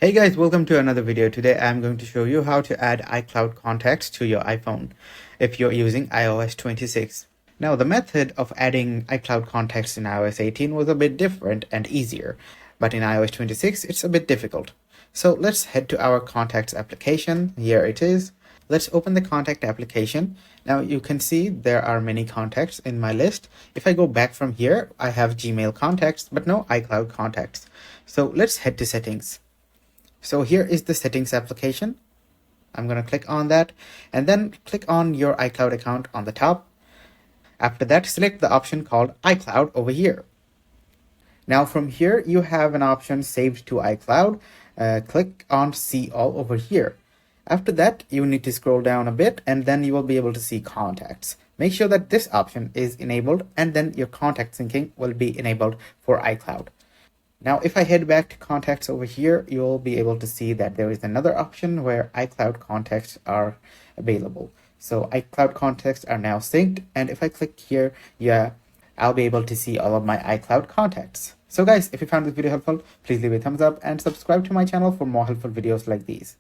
Hey guys, welcome to another video. Today I'm going to show you how to add iCloud contacts to your iPhone if you're using iOS 26. Now the method of adding iCloud contacts in iOS 18 was a bit different and easier, but in iOS 26 it's a bit difficult. So let's head to our contacts application. Here it is. Let's open the contact application. Now you can see there are many contacts in my list. If I go back from here, I have Gmail contacts, but no iCloud contacts. So let's head to settings. So here is the settings application. I'm going to click on that and then click on your iCloud account on the top. After that, select the option called iCloud over here. Now from here, you have an option saved to iCloud. Click on see all over here. After that, you need to scroll down a bit and then you will be able to see contacts. Make sure that this option is enabled and then your contact syncing will be enabled for iCloud. Now, if I head back to contacts over here, you'll be able to see that there is another option where iCloud contacts are available. So iCloud contacts are now synced. And if I click here, I'll be able to see all of my iCloud contacts. So guys, if you found this video helpful, please leave a thumbs up and subscribe to my channel for more helpful videos like these.